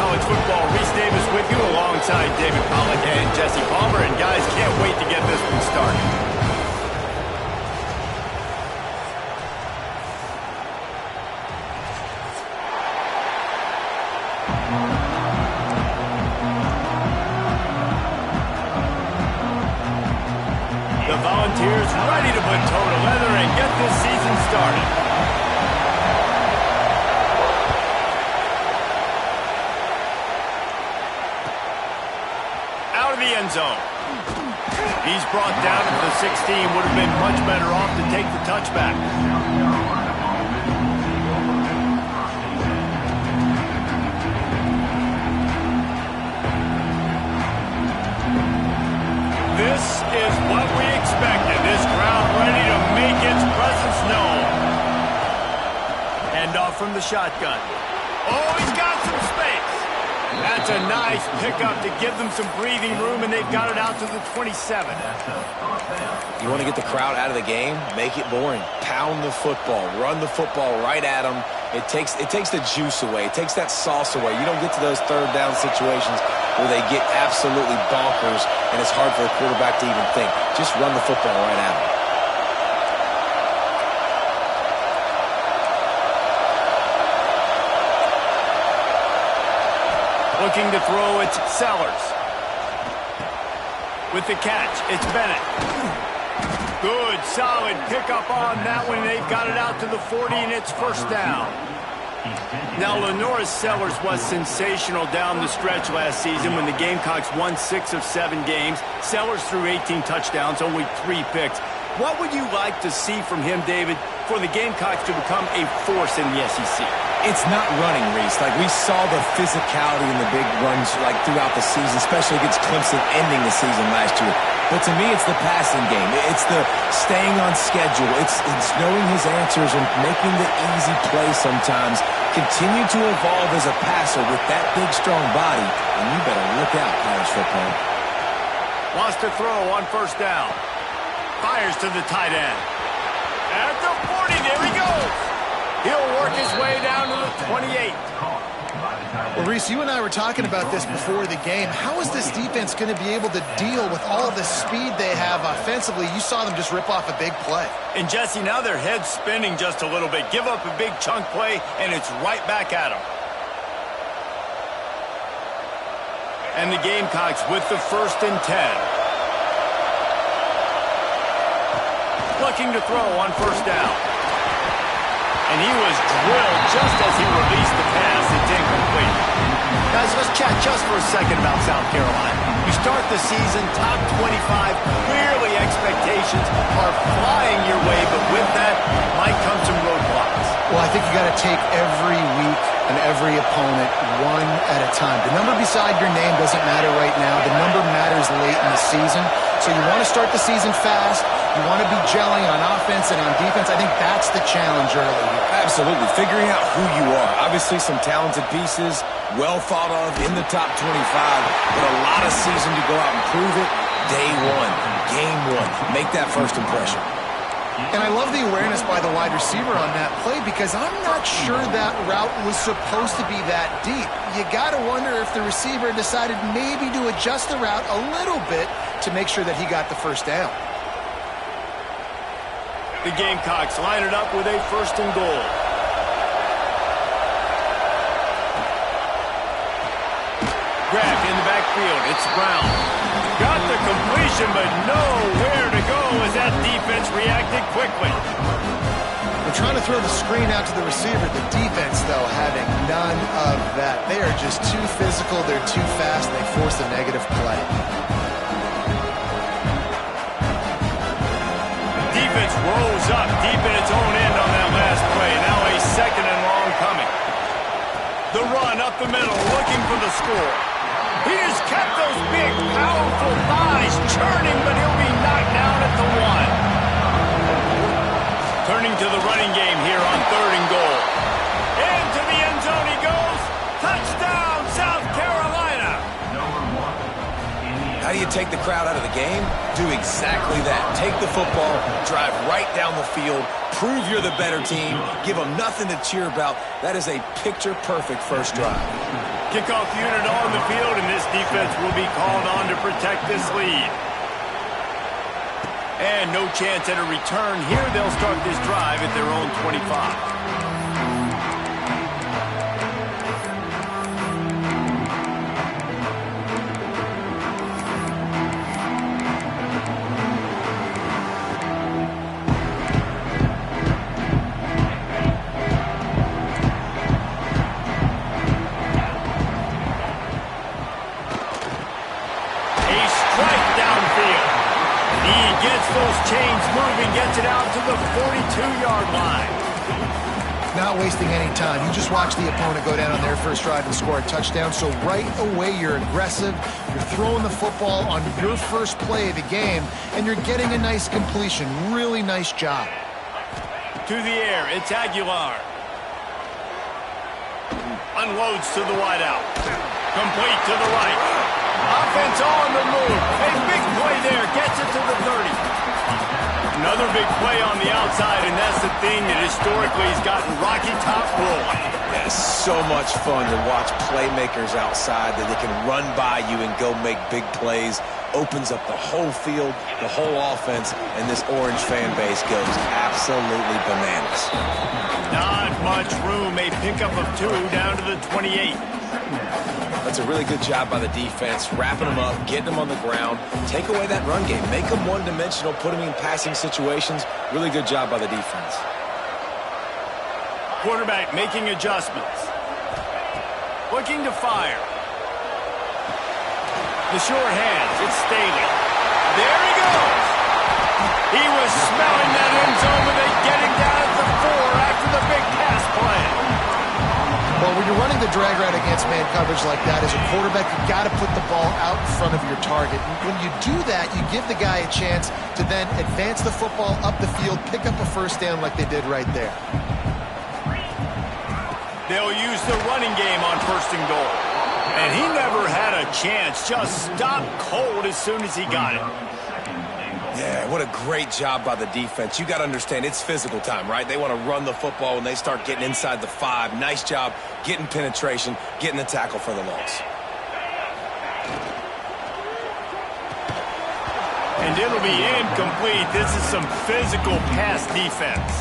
college football. Reese Davis with you alongside David Pollack and Jesse Palmer. And guys, can't wait to get this one started. The Volunteers ready to put toe to leather and get this season started. Out of the end zone. He's brought down to the 16. Would have been much better off to take the touchback. This is what we expected. This crowd ready to make its presence known. Hand off from the shotgun. Oh, he's got some space. That's a nice pickup to give them some breathing room, and they've got it out to the 27. You want to get the crowd out of the game? Make it boring. Pound the football. Run the football right at them. It takes the juice away. It takes that sauce away. You don't get to those third down situations where they get absolutely bonkers, and it's hard for the quarterback to even think. Just run the football right at them. Looking to throw, it's Sellers. With the catch, it's Bennett. Good, solid pickup on that one. They've got it out to the 40, and it's first down. Now, Lenore's Sellers was sensational down the stretch last season when the Gamecocks won 6 of 7 games. Sellers threw 18 touchdowns, only 3 picks. What would you like to see from him, David, for the Gamecocks to become a force in the SEC? It's not running, Reese. Like, we saw the physicality in the big runs like throughout the season, especially against Clemson ending the season last year. But to me, it's the passing game. It's the staying on schedule. It's knowing his answers and making the easy play sometimes. Continue to evolve as a passer with that big, strong body, and you better look out, college football. Wants to throw on first down. Fires to the tight end. At the 40, there he goes. He'll work his way down to the 28. Well, Reese, you and I were talking about this before the game. How is this defense going to be able to deal with all the speed they have offensively? You saw them just rip off a big play. And, Jesse, now their head's spinning just a little bit. Give up a big chunk play, and it's right back at them. And the Gamecocks with the 1st and 10. Looking to throw on first down. And he was drilled just as he released the pass. It's incomplete. Guys, let's chat just for a second about South Carolina. You start the season top 25. Clearly expectations are flying your way, but with that might come some roadblocks. Well, I think you got to take every week and every opponent one at a time. The number beside your name doesn't matter right now. The number matters late in the season. So you want to start the season fast. You want to be gelling on offense and on defense. I think that's the challenge early here. Absolutely. Figuring out who you are. Obviously some talented pieces, well thought of in the top 25, but a lot of season to go out and prove it. Day one, game one. Make that first impression. And I love the awareness by the wide receiver on that play because I'm not sure that route was supposed to be that deep. You got to wonder if the receiver decided maybe to adjust the route a little bit to make sure that he got the first down. The Gamecocks line it up with a 1st and goal. Grabbed in the backfield. It's Brown. Got the completion, but nowhere to go as that defense reacted quickly. They're trying to throw the screen out to the receiver. The defense, though, having none of that. They are just too physical. They're too fast. They force a negative play. Defense rolls up deep in its own end on that last play. Now a 2nd and long coming. The run up the middle, looking for the score. He has kept those big, powerful thighs churning, but he'll be knocked down at the 1. Turning to the running game here on 3rd and goal. Into the end zone he goes. Touchdown, South Carolina. How do you take the crowd out of the game? Do exactly that. Take the football, drive right down the field, prove you're the better team, give them nothing to cheer about. That is a picture-perfect first drive. Kickoff unit on the field, and this defense will be called on to protect this lead. And no chance at a return here. They'll start this drive at their own 25. Those chains moving, gets it out to the 42-yard line. Not wasting any time. You just watch the opponent go down on their first drive and score a touchdown. So right away, you're aggressive. You're throwing the football on your first play of the game, and you're getting a nice completion. Really nice job. To the air, it's Aguilar. Unloads to the wideout. Complete to the right. Offense on the move. A big play there. Gets it to the 30. Another big play on the outside, and that's the thing that historically has gotten Rocky Top rolling. Yeah, so much fun to watch playmakers outside that they can run by you and go make big plays. Opens up the whole field, the whole offense, and this Orange fan base goes absolutely bananas. Not much room. A pickup of 2 down to the 28. That's a really good job by the defense, wrapping them up, getting them on the ground, take away that run game, make them one-dimensional, put them in passing situations. Really good job by the defense. Quarterback making adjustments. Looking to fire. The short hands, it's Staley. There he goes. He was smelling that end zone when they get him down at the 4 after the big pass play. Well, when you're running the drag route against man coverage like that, as a quarterback, you've got to put the ball out in front of your target. And when you do that, you give the guy a chance to then advance the football up the field, pick up a first down like they did right there. They'll use the running game on 1st and goal. And he never had a chance, just stopped cold as soon as he got it. Yeah, what a great job by the defense. You got to understand, it's physical time, right? They want to run the football when they start getting inside the 5. Nice job getting penetration, getting the tackle for the loss. And it'll be incomplete. This is some physical pass defense.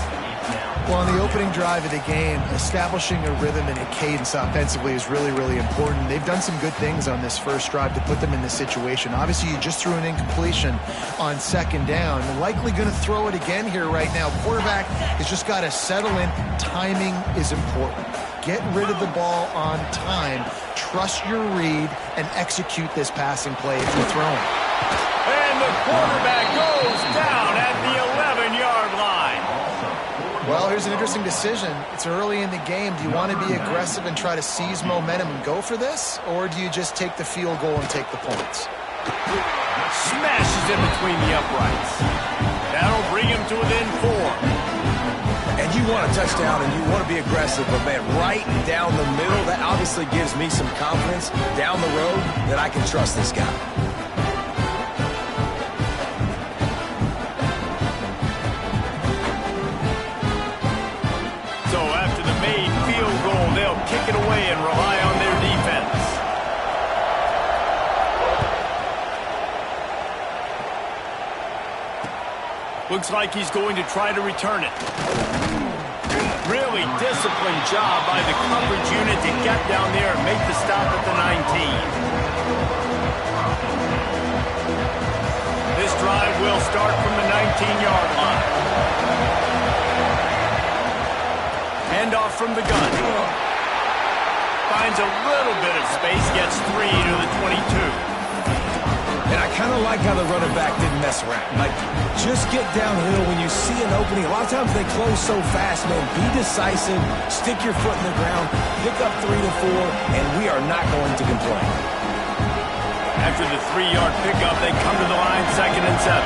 Well, on the opening drive of the game, establishing a rhythm and a cadence offensively is really, really important. They've done some good things on this first drive to put them in this situation. Obviously, you just threw an incompletion on 2nd down. Likely going to throw it again here right now. Quarterback has just got to settle in. Timing is important. Get rid of the ball on time. Trust your read and execute this passing play if you're throwing. And the quarterback goes down at the 11-yard line. Well, here's an interesting decision. It's early in the game. Do you want to be aggressive and try to seize momentum and go for this? Or do you just take the field goal and take the points? Smashes in between the uprights. That'll bring him to within 4. And you want a touchdown and you want to be aggressive, but man, right down the middle, that obviously gives me some confidence down the road that I can trust this guy. So after the made field goal, they'll kick it away and rely on their defense. Looks like he's going to try to return it. Really disciplined job by the coverage unit to get down there and make the stop at the 19. This drive will start from the 19-yard line. Handoff from the gun. Finds a little bit of space, gets 3 to the 22. And I kind of like how the running back didn't mess around. Like, just get downhill when you see an opening. A lot of times they close so fast, man. Be decisive, stick your foot in the ground, pick up 3 to 4, and we are not going to complain. After the 3-yard pickup, they come to the line, 2nd and 7.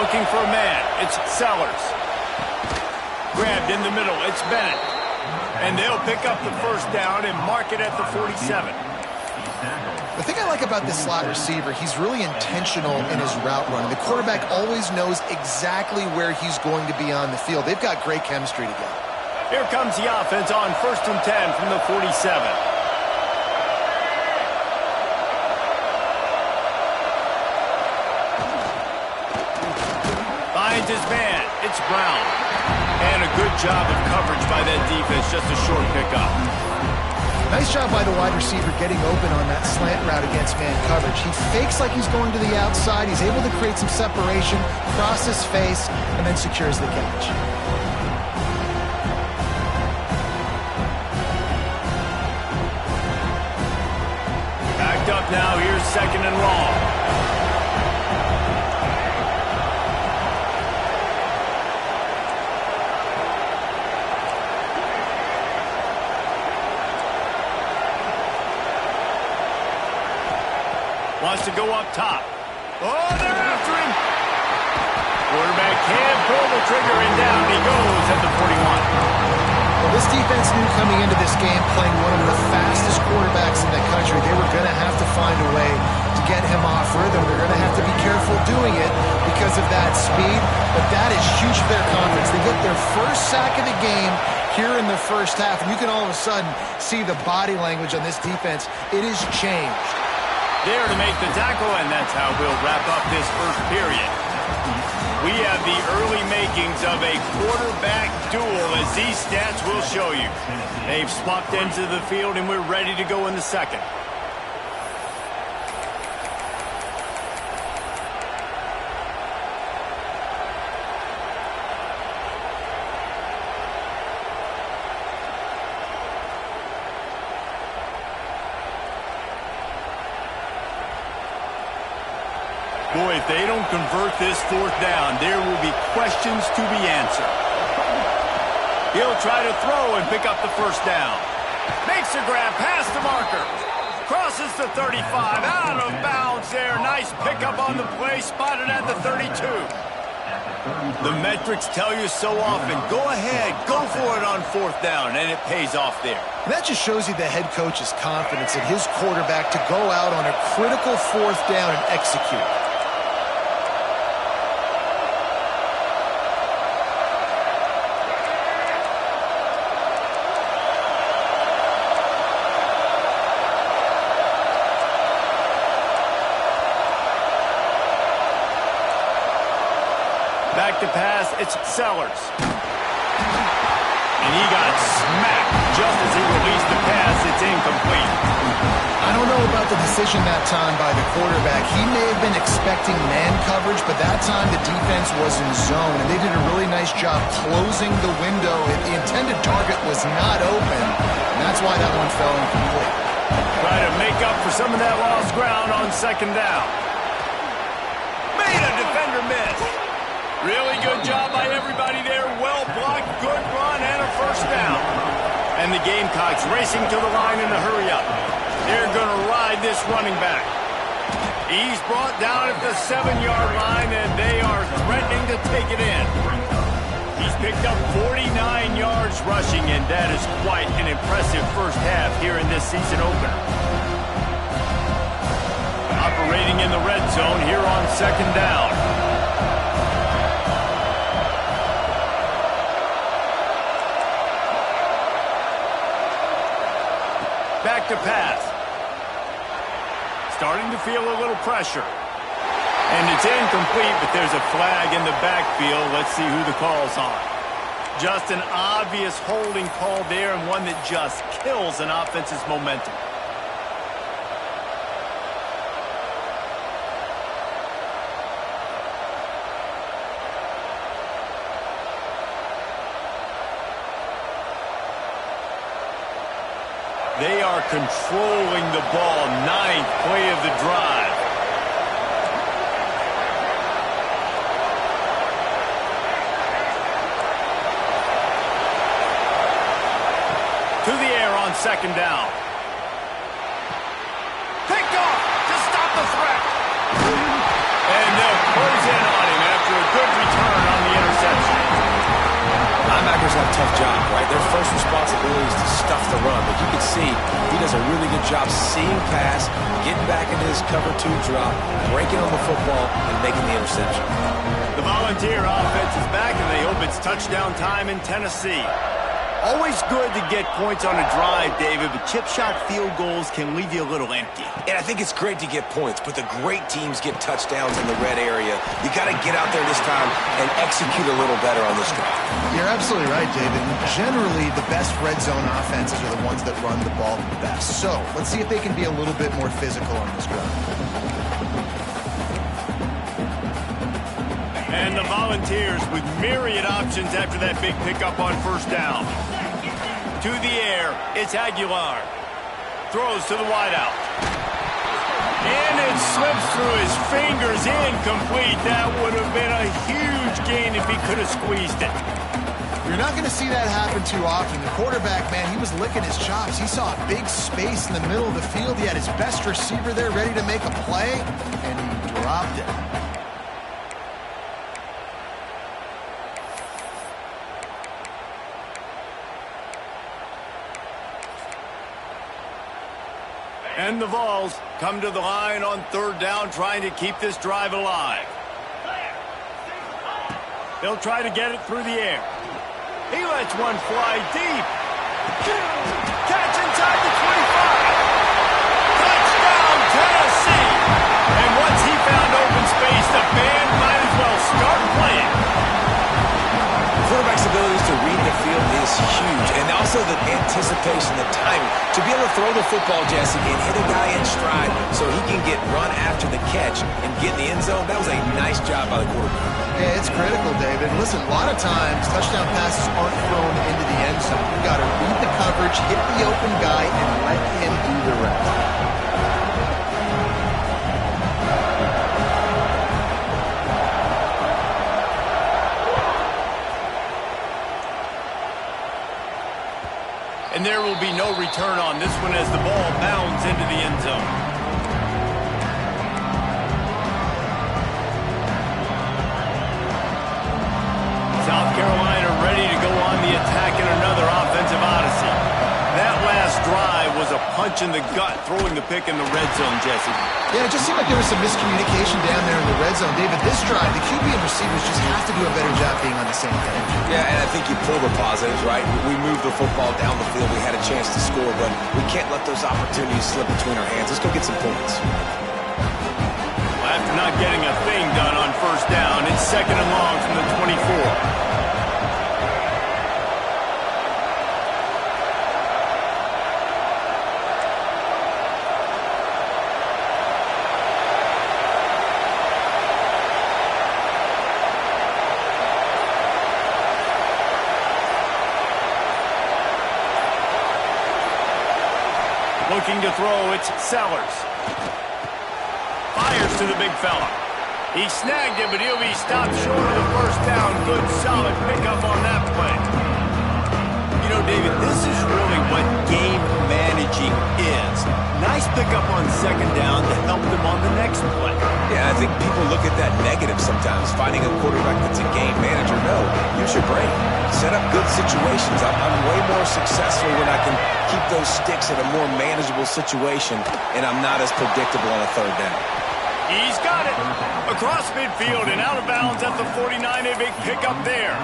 Looking for a man, it's Sellers. Grabbed in the middle, it's Bennett. And they'll pick up the first down and mark it at the 47. The thing I like about this slot receiver, he's really intentional in his route running. The quarterback always knows exactly where he's going to be on the field. They've got great chemistry together. Here comes the offense on 1st and 10 from the 47. Finds his man. It's Brown. And a good job of coverage by that defense. Just a short pickup. Nice job by the wide receiver getting open on that slant route against man coverage. He fakes like he's going to the outside. He's able to create some separation, cross his face, and then secures the catch. Backed up now. Here's 2nd and long. Wants to go up top. Oh, they're after him. Quarterback can't pull the trigger, and down he goes at the 41. Well, this defense knew coming into this game, playing one of the fastest quarterbacks in the country, they were going to have to find a way to get him off rhythm. They're going to have to be careful doing it because of that speed, but that is huge for their confidence. They get their first sack of the game here in the first half, and you can all of a sudden see the body language on this defense. It has changed. There to make the tackle, and that's how we'll wrap up this first period. We have the early makings of a quarterback duel, as these stats will show you. They've swapped ends of the field, and we're ready to go in the second. Boy, if they don't convert this 4th down, there will be questions to be answered. He'll try to throw and pick up the 1st down. Makes a grab past the marker. Crosses the 35, out of bounds there. Nice pickup on the play, spotted at the 32. The metrics tell you so often, go ahead, go for it on 4th down, and it pays off there. And that just shows you the head coach's confidence in his quarterback to go out on a critical 4th down and execute. Back to pass, it's Sellers. And he got smacked just as he released the pass. It's incomplete. I don't know about the decision that time by the quarterback. He may have been expecting man coverage, but that time the defense was in zone, and they did a really nice job closing the window. The intended target was not open, and that's why that one fell incomplete. Try to make up for some of that lost ground on 2nd down. Made a defender miss. Really good job by everybody there. Well blocked, good run, and a 1st down. And the Gamecocks racing to the line in a hurry up. They're going to ride this running back. He's brought down at the 7-yard line, and they are threatening to take it in. He's picked up 49 yards rushing, and that is quite an impressive first half here in this season opener. Operating in the red zone here on 2nd down. Back to pass. Starting to feel a little pressure. And it's incomplete, but there's a flag in the backfield. Let's see who the call's on. Just an obvious holding call there, and one that just kills an offense's momentum. They are controlling the ball. 9th play of the drive. To the air on 2nd down. Picked off to stop the threat. And they'll close in on him after a good return on the interception. Linebackers have tough job, right? Their first responsibility is to stuff the run, but you can see he does a really good job seeing pass, getting back into his cover 2 drop, breaking on the football, and making the interception. The Volunteer offense is back, and they hope it's touchdown time in Tennessee. Always good to get points on a drive, David, but chip shot field goals can leave you a little empty. And I think it's great to get points, but the great teams get touchdowns in the red area. You got to get out there this time and execute a little better on this drive. You're absolutely right, David. Generally, the best red zone offenses are the ones that run the ball the best. So let's see if they can be a little bit more physical on this drive. And the Volunteers with myriad options after that big pickup on first down. To the air, it's Aguilar. Throws to the wideout. And it slips through his fingers, incomplete. That would have been a huge gain if he could have squeezed it. You're not going to see that happen too often. The quarterback, man, he was licking his chops. He saw a big space in the middle of the field. He had his best receiver there ready to make a play, and he dropped it. And the Vols come to the line on third down, trying to keep this drive alive. They'll try to get it through the air. He lets one fly deep. Catch inside the 25. Touchdown, Tennessee. And once he found open space, the band might as well start playing. Quarterback's abilities to read the field is huge, and also the anticipation, the timing. To be able to throw the football, Jesse, and hit a guy in stride so he can get run after the catch and get in the end zone, that was a nice job by the quarterback. Yeah, it's critical, David. Listen, a lot of times touchdown passes aren't thrown into the end zone. You've got to read the coverage, hit the open guy, and let him do the rest. And there will be no return on this one as the ball bounds into the end zone. South Carolina ready to go on the attack in another offensive odyssey. That last drive was a punch in the gut, throwing the pick in the red zone, Jesse. Yeah, it just seemed like there was some miscommunication down there in the red zone. David, this drive, the QB and receivers just have to do a better job being on the same page. Yeah, and I think you pull the positives, right? We moved the football down the field. We had a chance to score, but we can't let those opportunities slip between our hands. Let's go get some points. Well, after not getting a thing done on first down, it's second and long from the 24. Looking to throw, it's Sellers. Fires to the big fella. He snagged it, but he'll be stopped short of the first down. Good, solid pickup on that play. You know, David, this is really what game managing is. Nice pickup on second down to help them on the next play. Yeah, I think people look at that negative sometimes, finding a quarterback that's a game manager. No, use your brain. Set up good situations. I'm way more successful when I can keep those sticks in a more manageable situation, and I'm not as predictable on a third down. He's got it. Across midfield and out of bounds at the 49. A big pickup there.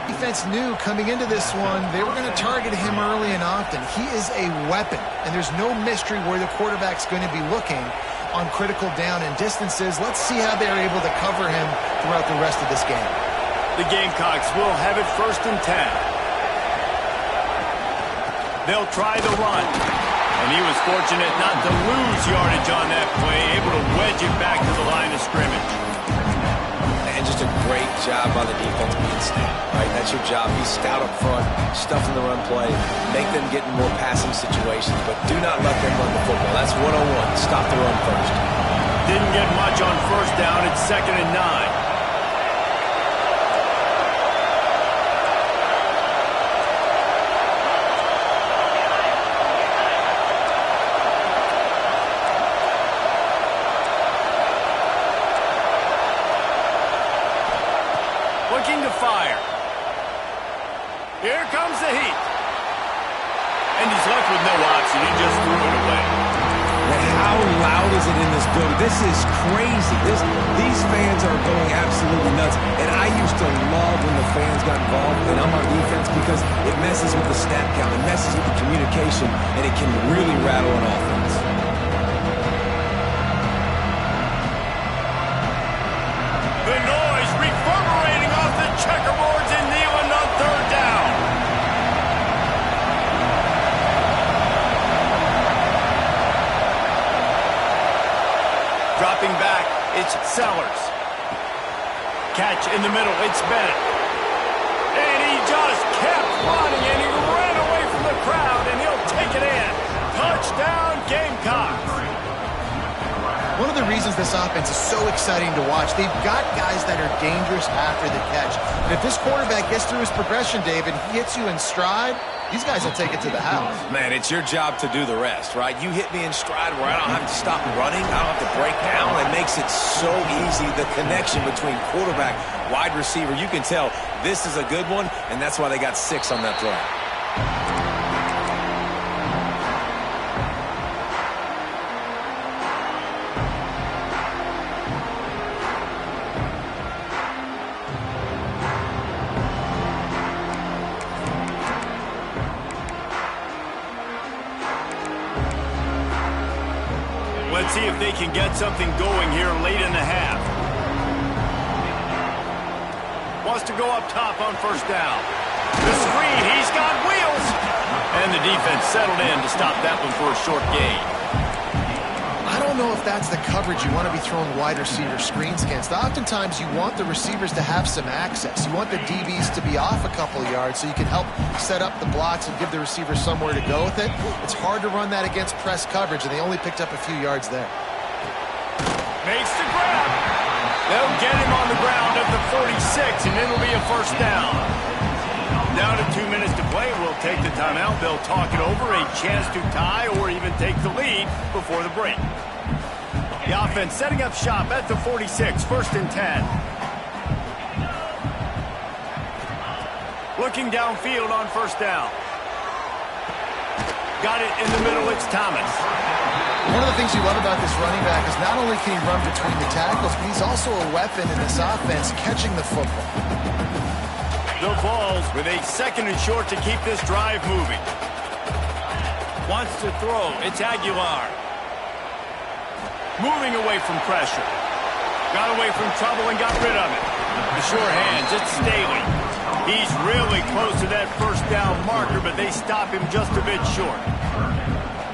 Defense knew coming into this one, they were going to target him early and often. He is a weapon, and there's no mystery where the quarterback's going to be looking on critical down and distances. Let's see how they're able to cover him throughout the rest of this game. The Gamecocks will have it first and 10. They'll try the run. And he was fortunate not to lose yardage on that play, able to wedge it back to the line of scrimmage. And just a great job by the defense being stout, right? That's your job. Be stout up front, stuffing the run play, make them get in more passing situations, but do not let them run the football. That's 101. Stop the run first. Didn't get much on first down. It's second and 9. Looking to fire. Here comes the heat. And he's left with no option. He just threw it away. And how loud is it in this building? This is crazy. These fans are going absolutely nuts. And I used to love when the fans got involved, and I'm on defense, because it messes with the snap count, it messes with the communication, and it can really rattle an offense. The noise reverberating off the checkerboards and kneeling on third down. Dropping back, it's Sellers. Catch in the middle, it's Bennett. And he just kept running, and he ran away from the crowd, and he'll take it in. Touchdown, Gamecocks. One of the reasons this offense is so exciting to watch, they've got guys that are dangerous after the catch. And if this quarterback gets through his progression, David, he hits you in stride, these guys will take it to the house. Man, it's your job to do the rest, right? You hit me in stride where I don't have to stop running. I don't have to break down. It makes it so easy. The connection between quarterback, wide receiver, you can tell this is a good one, and that's why they got 6 on that play. Let's see if they can get something going here late in the half. Wants to go up top on first down. The screen, he's got wheels. And the defense settled in to stop that one for a short gain. I don't know if that's the coverage you want to be throwing wide receiver screens against. Oftentimes, you want the receivers to have some access. You want the DBs to be off a couple of yards so you can help set up the blocks and give the receivers somewhere to go with it. It's hard to run that against press coverage, and they only picked up a few yards there. Makes the grab. They'll get him on the ground at the 46, and it'll be a first down. Down to 2 minutes to play. We'll take the timeout. They'll talk it over, a chance to tie or even take the lead before the break. The offense setting up shop at the 46, 1st and 10. Looking downfield on first down. Got it in the middle, it's Thomas. One of the things you love about this running back is not only can he run between the tackles, but he's also a weapon in this offense catching the football. The Vols with a 2nd and short to keep this drive moving. Wants to throw, it's Aguilar. Moving away from pressure. Got away from trouble and got rid of it. The sure hands, it's Staley. He's really close to that first down marker, but they stop him just a bit short.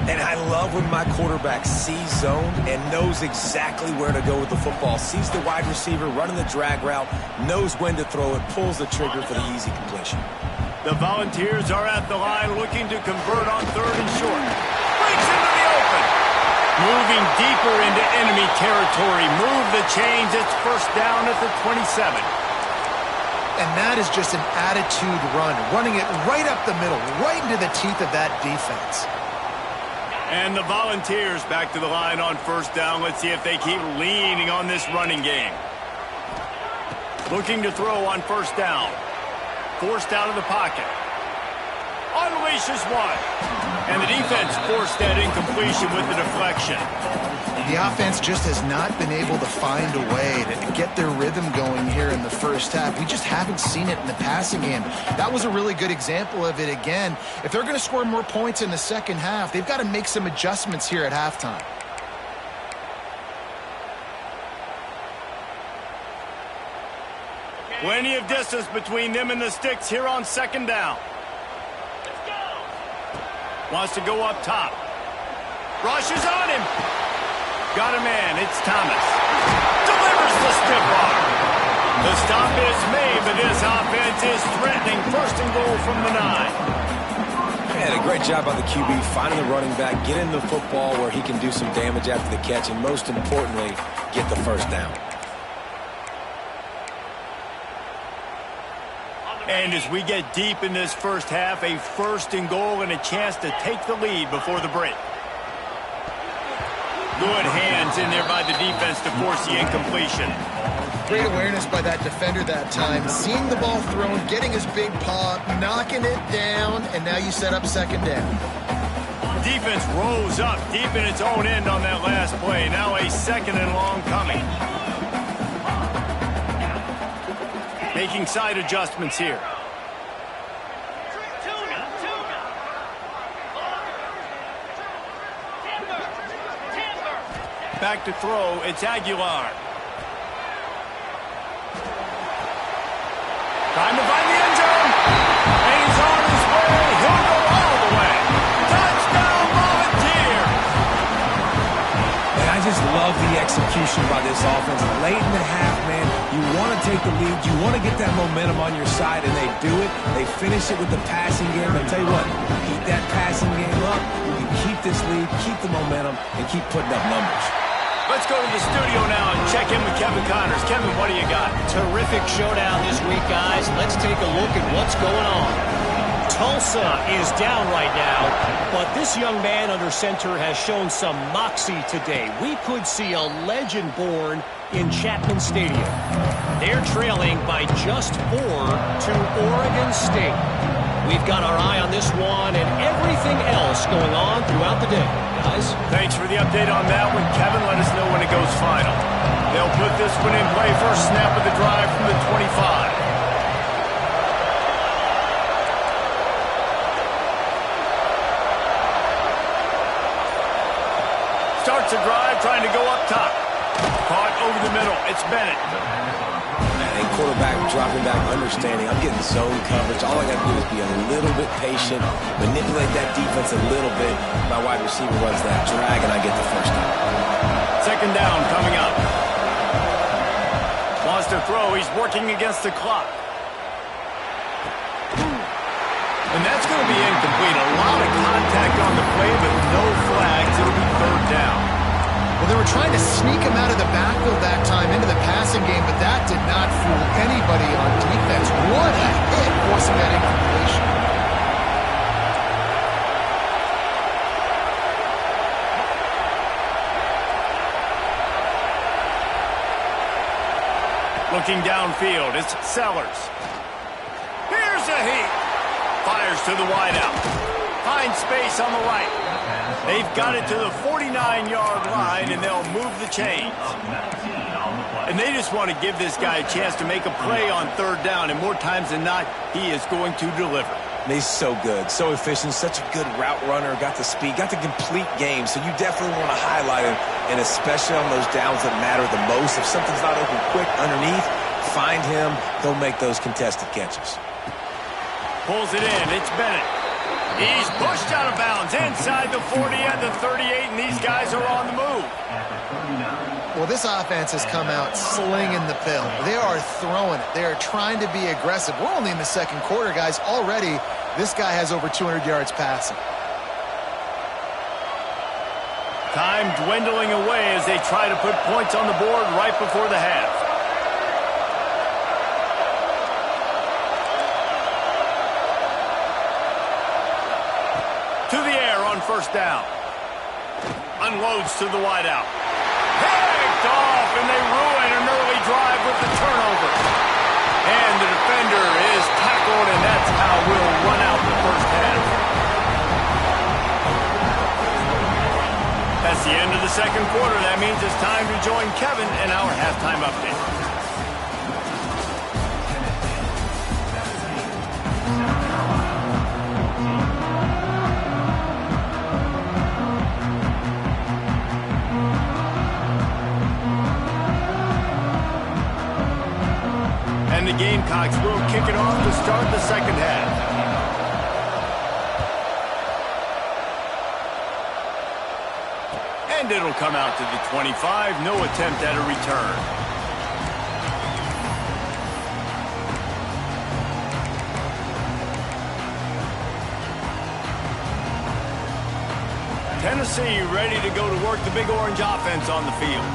And I love when my quarterback sees zone and knows exactly where to go with the football. Sees the wide receiver running the drag route, knows when to throw it, pulls the trigger for the easy completion. The Volunteers are at the line looking to convert on 3rd and short. Breaks into the open. Moving deeper into enemy territory. Move the chains. It's first down at the 27. And that is just an attitude run. Running it right up the middle, right into the teeth of that defense. And the Volunteers back to the line on first down. Let's see if they keep leaning on this running game. Looking to throw on first down. Forced out of the pocket. Unleashes one. And the defense forced that incompletion with the deflection. The offense just has not been able to find a way to get their rhythm going here in the first half. We just haven't seen it in the passing game. That was a really good example of it again. If they're going to score more points in the second half, they've got to make some adjustments here at halftime. Plenty of distance between them and the sticks here on 2nd down. Wants to go up top. Rushes on him. Got a man. It's Thomas. Delivers the stiff arm. The stop is made, but this offense is threatening. 1st and goal from the 9. Yeah, a great job by the QB finding the running back, getting the football where he can do some damage after the catch, and most importantly, get the first down. And as we get deep in this first half, a 1st and goal and a chance to take the lead before the break. Good hands in there by the defense to force the incompletion. Great awareness by that defender that time. Seeing the ball thrown, getting his big paw, knocking it down, and now you set up second down. Defense rose up deep in its own end on that last play. Now a second and long coming. Making side adjustments here. Back to throw, it's Aguilar. Time to find the end zone. And he's on his way. He'll go all the way. Touchdown, Volunteer. And I just love the execution by this offense. Late in the half, man, you want to take the lead. You want to get that momentum on your side, and they do it. They finish it with the passing game. I tell you what, keep that passing game up. You keep this lead, keep the momentum, and keep putting up numbers. Let's go to the studio now and check in with Kevin Connors. Kevin, what do you got? Terrific showdown this week, guys. Let's take a look at what's going on. Tulsa is down right now, but this young man under center has shown some moxie today. We could see a legend born in Chapman Stadium. They're trailing by just 4 to Oregon State. We've got our eye on this one and everything else going on throughout the day, guys. Thanks for the update on that one, Kevin. Let us know when it goes final. They'll put this one in play. First snap of the drive from the 25. Starts a drive, trying to go up top. Caught over the middle. It's Bennett. And quarterback dropping back, understanding. I'm getting zone coverage. All I got to do is be a little bit patient, manipulate that defense a little bit. My wide receiver runs that drag, and I get the first down. Second down coming up. Wants to throw. He's working against the clock. And that's going to be incomplete. A lot of contact on the play, but no flags. It'll be third down. Well, they were trying to sneak him out of the backfield that time into the passing game, but that did not fool anybody on defense. What a hit, forcing that incompletion. Looking downfield, it's Sellers. Here's a heat. Fires to the wideout. Finds space on the right. They've got it to the 49-yard line, and they'll move the chains. And they just want to give this guy a chance to make a play on third down, and more times than not, he is going to deliver. He's so good, so efficient, such a good route runner, got the speed, got the complete game, so you definitely want to highlight him, and especially on those downs that matter the most. If something's not open quick underneath, find him, he'll make those contested catches. Pulls it in, it's Bennett. He's pushed out of bounds inside the 40 and the 38, and these guys are on the move. Well, this offense has come out slinging the pill. They are throwing it. They are trying to be aggressive. We're only in the second quarter, guys. Already, this guy has over 200 yards passing. Time dwindling away as they try to put points on the board right before the half. To the air on first down. Unloads to the wideout. Picked off, and they ruin an early drive with the turnover. And the defender is tackled, and that's how we'll run out the first half. That's the end of the second quarter. That means it's time to join Kevin in our halftime update. And the Gamecocks will kick it off to start the second half. And it'll come out to the 25. No attempt at a return. Tennessee ready to go to work the Big Orange offense on the field.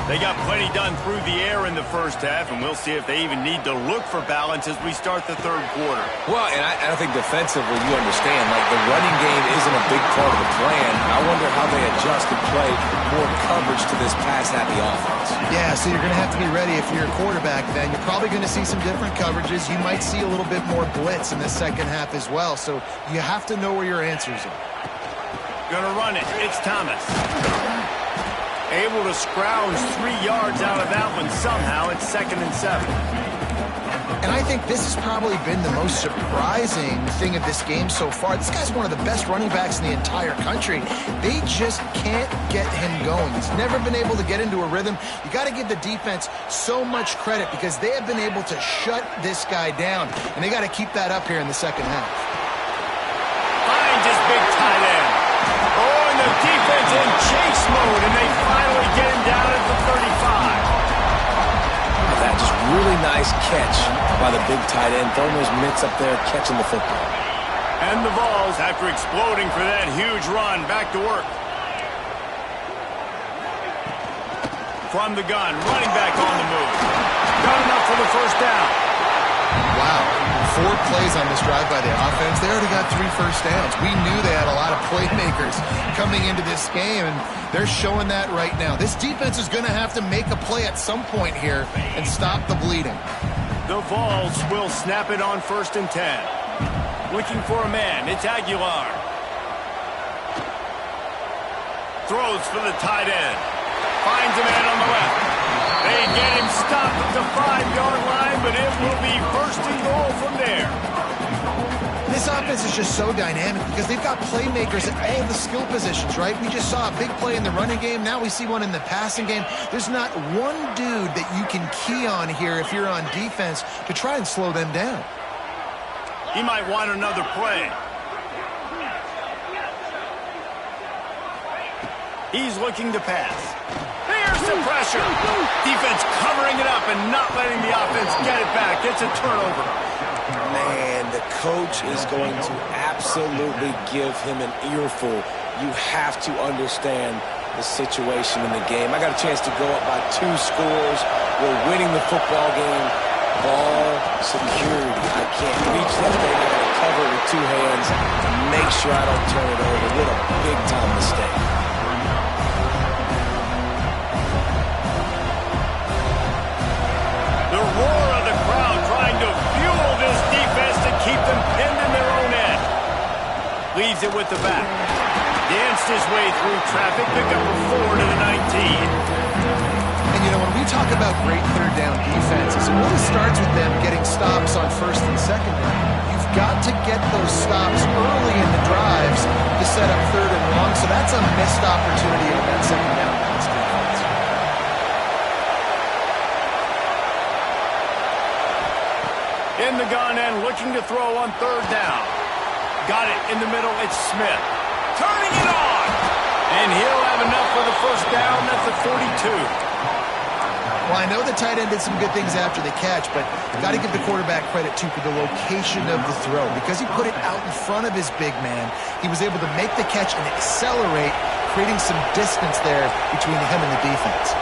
They got plenty done through the air in the first half, and we'll see if they even need to look for balance as we start the third quarter. Well, and I think defensively, you understand, like the running game isn't a big part of the plan. I wonder how they adjust and play more coverage to this pass-happy offense. Yeah, so you're going to have to be ready if you're a quarterback then. You're probably going to see some different coverages. You might see a little bit more blitz in the second half as well, so you have to know where your answers are. Gonna run it. It's Thomas. Able to scrounge 3 yards out of that one somehow. It's 2nd and 7. And I think this has probably been the most surprising thing of this game so far. This guy's one of the best running backs in the entire country. They just can't get him going. He's never been able to get into a rhythm. You got to give the defense so much credit because they have been able to shut this guy down. And they got to keep that up here in the second half. Finds his big tight end. Oh, and the defense in chase mode, and they finally get him down at the 35. That just really nice catch by the big tight end, throwing those mitts up there, catching the football. And the Vols, after exploding for that huge run, back to work. From the gun, running back on the move. Got enough for the first down. Wow. 4 plays on this drive by the offense. They already got 3 first downs. We knew they had a lot of playmakers coming into this game, and they're showing that right now. This defense is going to have to make a play at some point here and stop the bleeding. The Vols will snap it on 1st and 10. Looking for a man. It's Aguilar. Throws for the tight end. Finds a man on the left. They get him stopped at the 5-yard line, but it will be 1st and goal from there. This offense is just so dynamic because they've got playmakers at all the skill positions, right? We just saw a big play in the running game. Now we see one in the passing game. There's not one dude that you can key on here if you're on defense to try and slow them down. He might want another play. He's looking to pass. Here's the pressure. Defense covering it up and not letting the offense get it back. It's a turnover. Man, the coach is going to absolutely give him an earful. You have to understand the situation in the game. I got a chance to go up by 2 scores. We're winning the football game. Ball security. I can't reach that thing. I got to cover it with 2 hands and make sure I don't turn it over. What a big-time mistake. The roar of the crowd trying to fuel this defense to keep them pinned in their own end. Leaves it with the back. Danced his way through traffic, picked up a 4 to the 19. And, you know, when we talk about great third down defenses, it really starts with them getting stops on 1st and 2nd down. You've got to get those stops early in the drives to set up 3rd and long, so that's a missed opportunity on that 2nd down by this defense. In the gun and looking to throw on 3rd down. Got it in the middle. It's Smith. Turning it on. And he'll have enough for the 1st down. That's the 42. Well, I know the tight end did some good things after the catch, but you got to give the quarterback credit, too, for the location of the throw. Because he put it out in front of his big man, he was able to make the catch and accelerate, creating some distance there between him and the defense.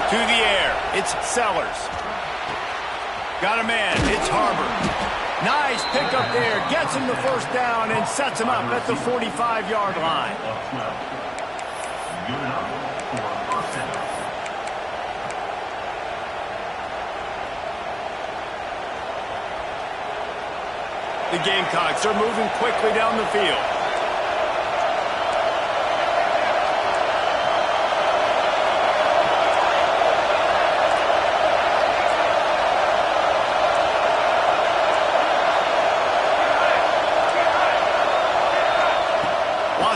To the air, it's Sellers. Got a man, it's Harbor. Nice pickup there, gets him the 1st down and sets him up at the 45-yard line. The Gamecocks are moving quickly down the field.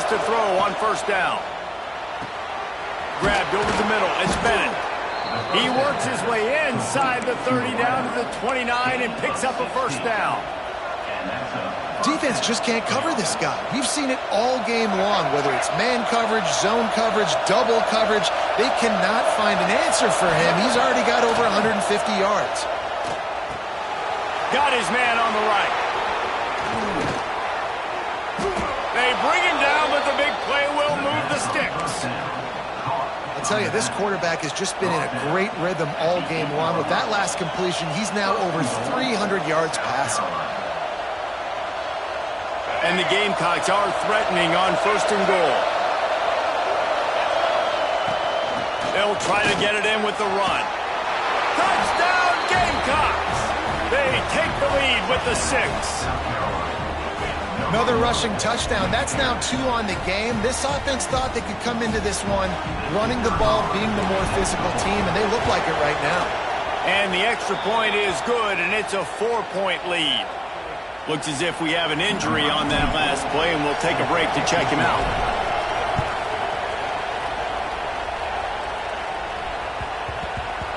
To throw on 1st down. Grabbed over the middle. It's Bennett. He works his way inside the 30 down to the 29 and picks up a 1st down. Defense just can't cover this guy. We've seen it all game long, whether it's man coverage, zone coverage, double coverage. They cannot find an answer for him. He's already got over 150 yards. Got his man on the right. They bring him down, but the big play will move the sticks. I'll tell you, this quarterback has just been in a great rhythm all game long. With that last completion, he's now over 300 yards passing. And the Gamecocks are threatening on 1st and goal. They'll try to get it in with the run. Touchdown, Gamecocks! They take the lead with the 6. Another rushing touchdown. That's now 2 on the game. This offense thought they could come into this one running the ball, being the more physical team, and they look like it right now. And the extra point is good, and it's a 4-point lead. Looks as if we have an injury on that last play, and we'll take a break to check him out.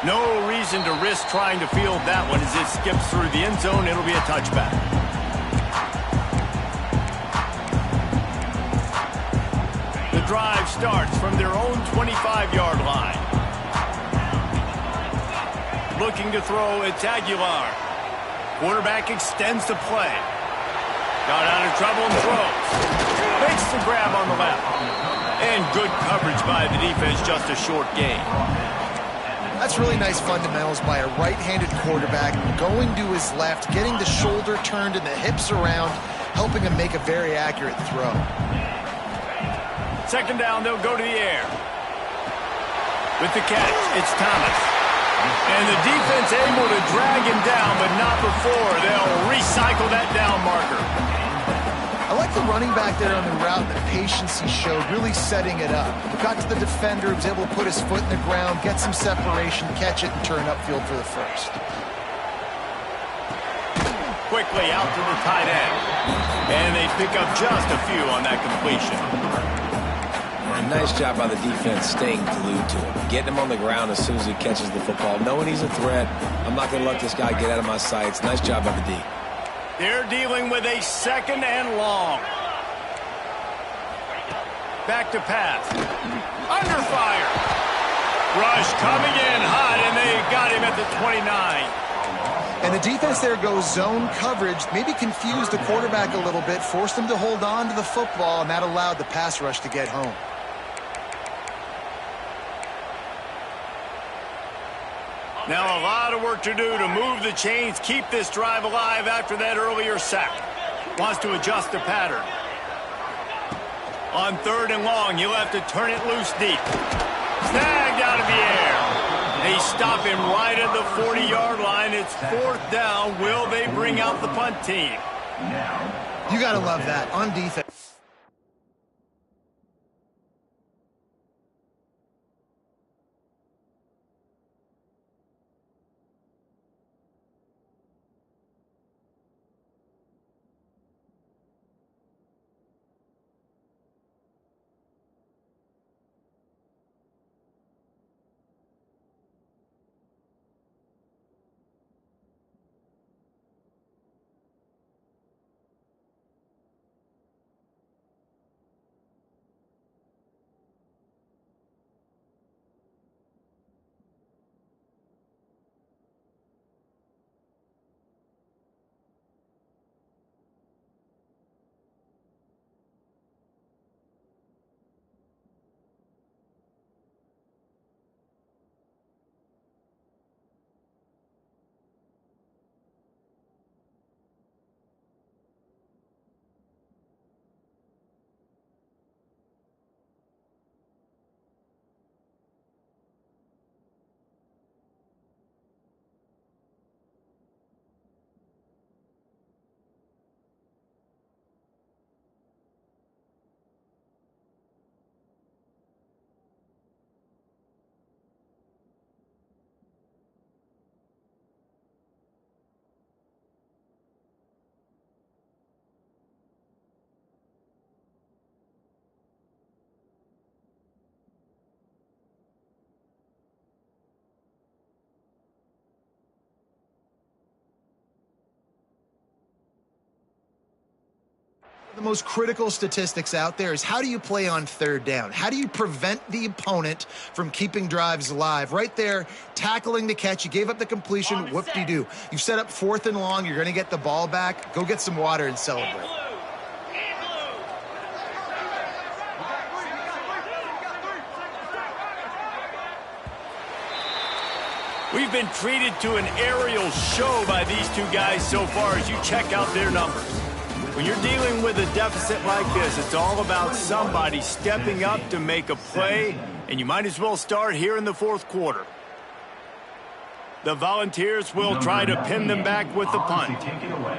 No reason to risk trying to field that one as it skips through the end zone. It'll be a touchback. The drive starts from their own 25-yard line. Looking to throw, it's Aguilar. Quarterback extends the play. Got out of trouble and throws. Makes the grab on the left. And good coverage by the defense, just a short gain. That's really nice fundamentals by a right-handed quarterback, going to his left, getting the shoulder turned and the hips around, helping him make a very accurate throw. 2nd down, they'll go to the air. With the catch, it's Thomas. And the defense able to drag him down, but not before they'll recycle that down marker. I like the running back there on the route, the patience he showed, really setting it up. He got to the defender, was able to put his foot in the ground, get some separation, catch it, and turn upfield for the 1st. Quickly out to the tight end. And they pick up just a few on that completion. A nice job by the defense staying glued to him. Getting him on the ground as soon as he catches the football. Knowing he's a threat, I'm not going to let this guy get out of my sights. Nice job by the D. They're dealing with a 2nd and long. Back to pass. Under fire. Rush coming in hot, and they got him at the 29. And the defense there goes zone coverage, maybe confused the quarterback a little bit, forced him to hold on to the football, and that allowed the pass rush to get home. Now a lot of work to do to move the chains, keep this drive alive after that earlier sack. Wants to adjust the pattern. On 3rd and long, you'll have to turn it loose deep. Snagged out of the air. They stop him right at the 40-yard line. It's 4th down. Will they bring out the punt team? You got to love that on defense. The most critical statistics out there is how do you play on third down? How do you prevent the opponent from keeping drives alive? Right there, tackling the catch. You gave up the completion. Whoop-de-doo. You've set up 4th and long. You're going to get the ball back. Go get some water and celebrate. We've been treated to an aerial show by these two guys so far as you check out their numbers. When you're dealing with a deficit like this, it's all about somebody stepping up to make a play, and you might as well start here in the 4th quarter. The Volunteers will try to pin them back with the punt.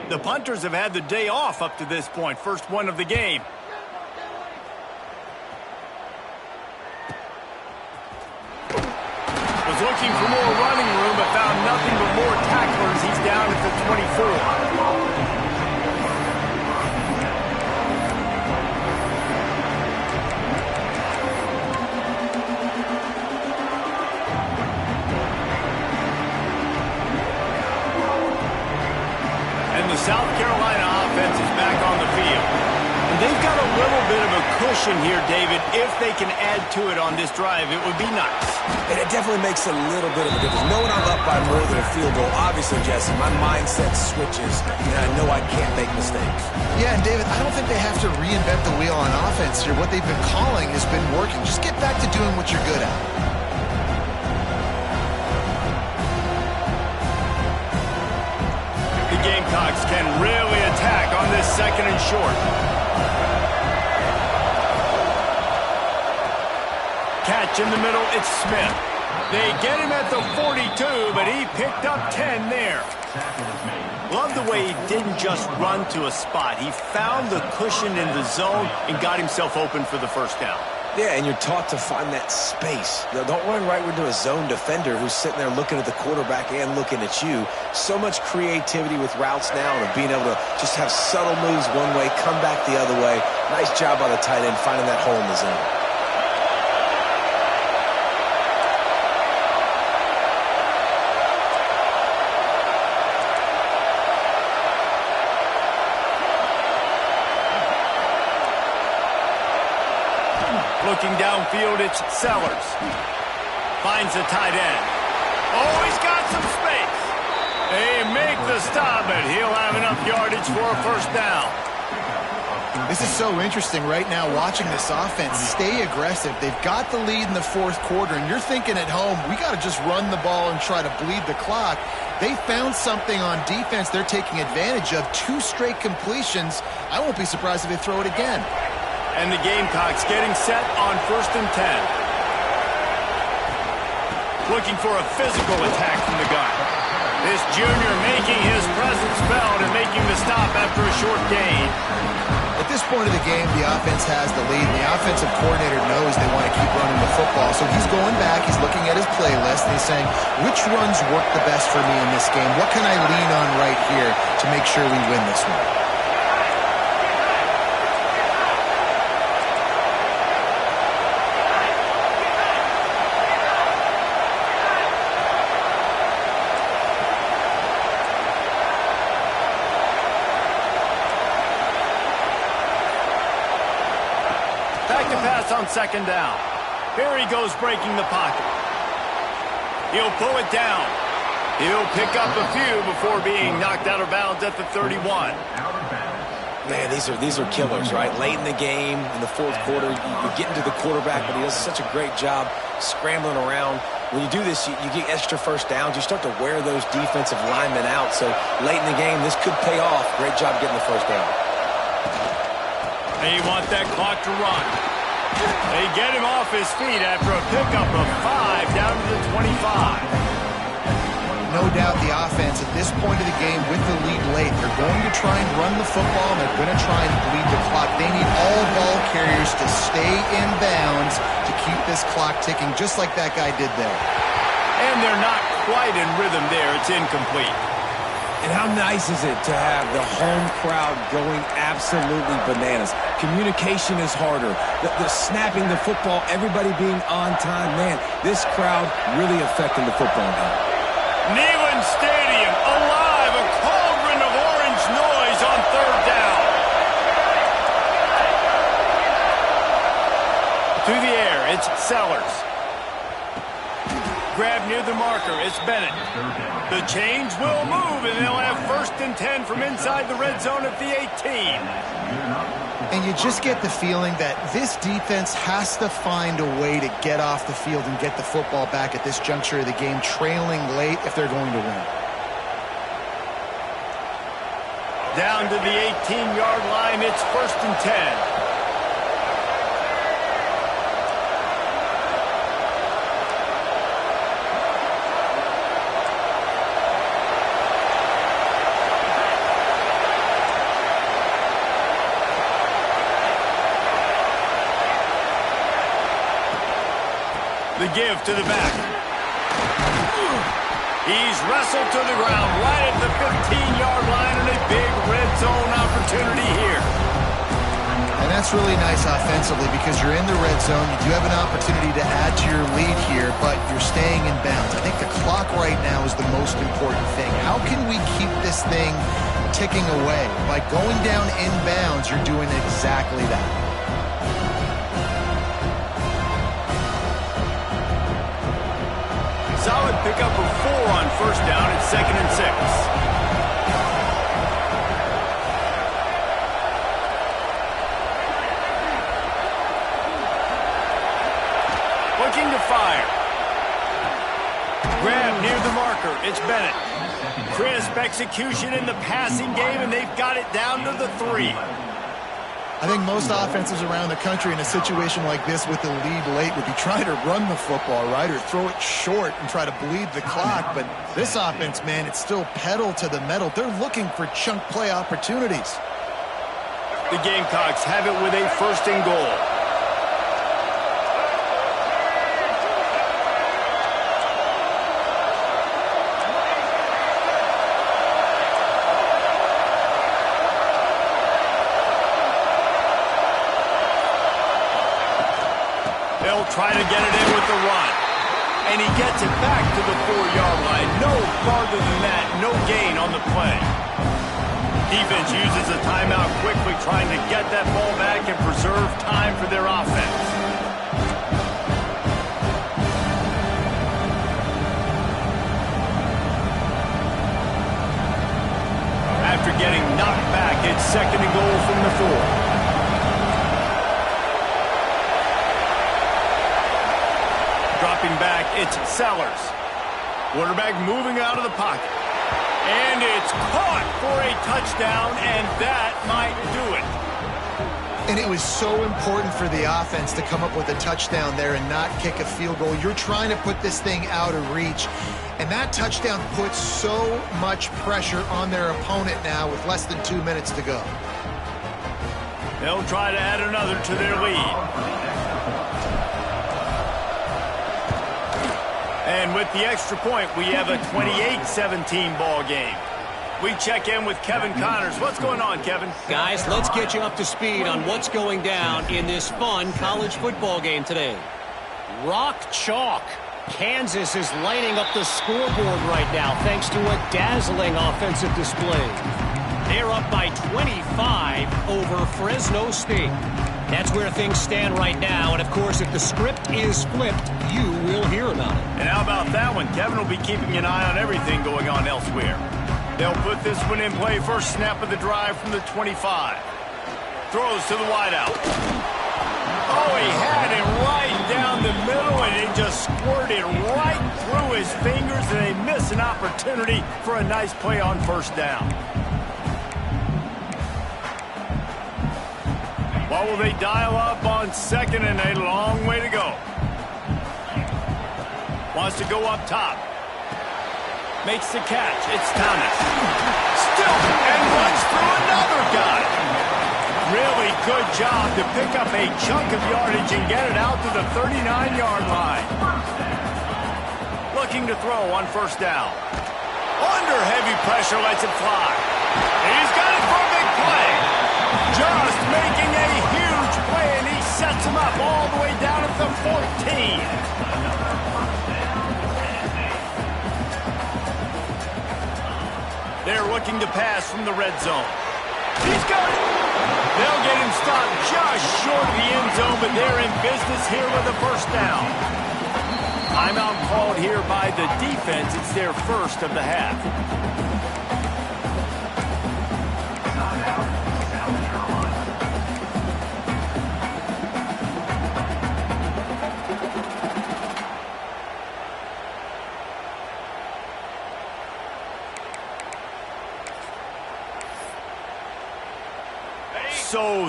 The punters have had the day off up to this point, first one of the game. Was looking for more running room, but found nothing but more tacklers. He's down at the 24. The South Carolina offense is back on the field. And they've got a little bit of a cushion here, David. If they can add to it on this drive, it would be nice. And it definitely makes a little bit of a difference. Knowing I'm up by more than a field goal, obviously, Jesse, my mindset switches, and I know I can't make mistakes. Yeah, and David, I don't think they have to reinvent the wheel on offense here. What they've been calling has been working. Just get back to doing what you're good at. Gamecocks can really attack on this 2nd and short. Catch in the middle, it's Smith. They get him at the 42, but he picked up 10 there. Love the way he didn't just run to a spot. He found the cushion in the zone and got himself open for the first down. Yeah, and you're taught to find that space. Now, don't run right into a zone defender who's sitting there looking at the quarterback and looking at you. So much creativity with routes now and being able to just have subtle moves one way, come back the other way. Nice job by the tight end finding that hole in the zone. Looking downfield, it's Sellers. Finds the tight end. Oh, he's got some space. They make the stop, and he'll have enough yardage for a first down. This is so interesting right now watching this offense stay aggressive. They've got the lead in the 4th quarter, and you're thinking at home, we got to just run the ball and try to bleed the clock. They found something on defense they're taking advantage of. 2 straight completions. I won't be surprised if they throw it again. And the Gamecocks getting set on 1st and 10. Looking for a physical attack from the gun. This junior making his presence felt and making the stop after a short gain. At this point of the game, the offense has the lead. And the offensive coordinator knows they want to keep running the football. So he's going back, he's looking at his playlist, and he's saying, which runs work the best for me in this game? What can I lean on right here to make sure we win this one? On 2nd down. Here he goes breaking the pocket. He'll pull it down. He'll pick up a few before being knocked out of bounds at the 31. Man, these are killers, right? Late in the game, in the 4th quarter, you're getting to the quarterback, but he does such a great job scrambling around. When you do this, you get extra first downs. You start to wear those defensive linemen out. So late in the game, this could pay off. Great job getting the first down. They want that clock to run. They get him off his feet after a pickup of 5 down to the 25. No doubt the offense at this point of the game with the lead late, they're going to try and run the football, and they're going to try and bleed the clock. They need all ball carriers to stay in bounds to keep this clock ticking, just like that guy did there. And they're not quite in rhythm there. It's incomplete. And how nice is it to have the home crowd going absolutely bananas? Communication is harder. The snapping the football, everybody being on time. Man, this crowd really affecting the football game. Neyland Stadium alive, a cauldron of orange noise on 3rd down. It's Sellers. Grab near the marker. It's Bennett. The change will move, and they'll have 1st and 10 from inside the red zone at the 18. And you just get the feeling that this defense has to find a way to get off the field and get the football back at this juncture of the game, trailing late if they're going to win. Down to the 18-yard line, it's 1st and 10. The give to the back. He's wrestled to the ground right at the 15-yard line, and a big red zone opportunity here. And that's really nice offensively because you're in the red zone. You do have an opportunity to add to your lead here, but you're staying in bounds. I think the clock right now is the most important thing. How can we keep this thing ticking away? By going down in bounds, you're doing exactly that. Solid pickup of 4 on 1st down. It's 2nd and 6. Looking to fire. Grab near the marker. It's Bennett. Crisp execution in the passing game, and they've got it down to the 3. I think most offenses around the country in a situation like this with the lead late would be trying to run the football, right, or throw it short and try to bleed the clock. But this offense, man, it's still pedal to the metal. They're looking for chunk play opportunities. The Gamecocks have it with a 1st and goal. They'll try to get it in with the run. And he gets it back to the 4-yard line. No farther than that, no gain on the play. Defense uses a timeout quickly, trying to get that ball back and preserve time for their offense. After getting knocked back, it's 2nd and goal from the 4. Dropping back, it's Sellers. Quarterback moving out of the pocket. And it's caught for a touchdown, and that might do it. And it was so important for the offense to come up with a touchdown there and not kick a field goal. You're trying to put this thing out of reach, and that touchdown puts so much pressure on their opponent now with less than 2 minutes to go. They'll try to add another to their lead. And with the extra point, we have a 28-17 ball game. We check in with Kevin Connors. What's going on, Kevin? Guys, let's get you up to speed on what's going down in this fun college football game today. Rock chalk. Kansas is lighting up the scoreboard right now thanks to a dazzling offensive display. They're up by 25 over Fresno State. That's where things stand right now, and of course, if the script is flipped, you will hear about it. And how about that one? Kevin will be keeping an eye on everything going on elsewhere. They'll put this one in play. First snap of the drive from the 25. Throws to the wideout. Oh, he had it right down the middle, and it just squirted right through his fingers, and they miss an opportunity for a nice play on 1st down. What will they dial up on 2nd, and a long way to go? Wants to go up top. Makes the catch. It's Thomas. Still, and runs through another guy. Really good job to pick up a chunk of yardage and get it out to the 39-yard line. Looking to throw on 1st down. Under heavy pressure, lets it fly. He's got it for a big play. Just making a huge play, and he sets him up all the way down at the 14. They're looking to pass from the red zone. He's got it. They'll get him stopped just short of the end zone, but they're in business here with a first down. Timeout called here by the defense. It's their first of the half.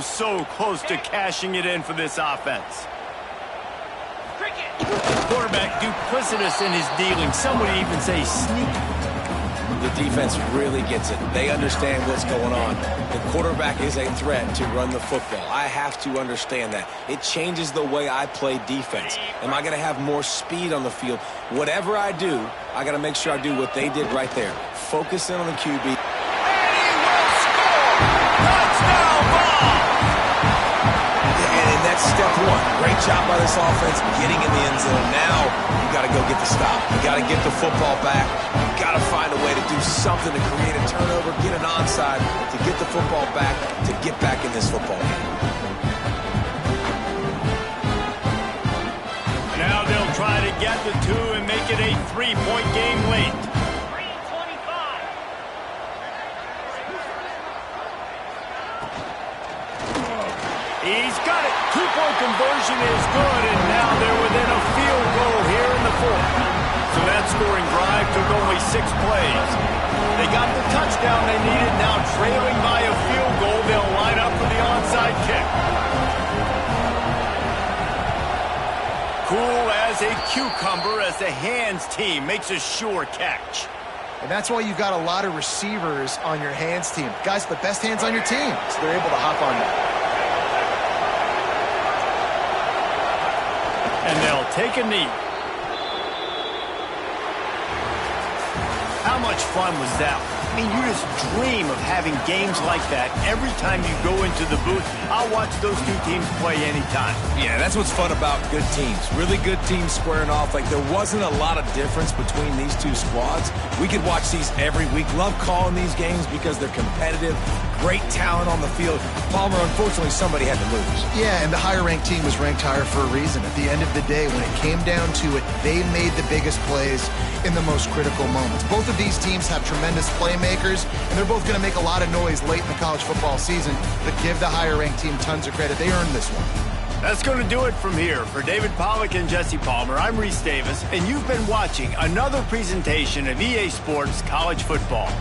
So close to cashing it in for this offense. Quarterback duplicitous in his dealing. Some would even say sneaky. The defense really gets it. They understand what's going on. The quarterback is a threat to run the football. I have to understand that. It changes the way I play defense. Am I going to have more speed on the field? Whatever I do, I got to make sure I do what they did right there. Focus in on the QB. That's step one. Great job by this offense getting in the end zone. Now you got to go get the stop. You got to get the football back. You got to find a way to do something to create a turnover, get an onside, to get the football back, to get back in this football game. Now they'll try to get the two and make it a 3-point game late. He's got it. Two-point conversion is good, and now they're within a field goal here in the fourth. So that scoring drive took only 6 plays. They got the touchdown they needed. Now trailing by a field goal, they'll line up for the onside kick. Cool as a cucumber as the hands team makes a sure catch. And that's why you've got a lot of receivers on your hands team. Guys, the best hands on your team, so they're able to hop on that. And they'll take a knee. How much fun was that? I mean, you just dream of having games like that every time you go into the booth. I'll watch those two teams play anytime. Yeah, that's what's fun about good teams. Really good teams squaring off. Like, there wasn't a lot of difference between these two squads. We could watch these every week. Love calling these games because they're competitive. Great talent on the field. Palmer, unfortunately, somebody had to lose. Yeah, and the higher-ranked team was ranked higher for a reason. At the end of the day, when it came down to it, they made the biggest plays in the most critical moments. Both of these teams have tremendous playmakers, and they're both going to make a lot of noise late in the college football season, but give the higher-ranked team tons of credit. They earned this one. That's going to do it from here. For David Pollack and Jesse Palmer, I'm Reese Davis, and you've been watching another presentation of EA Sports College Football.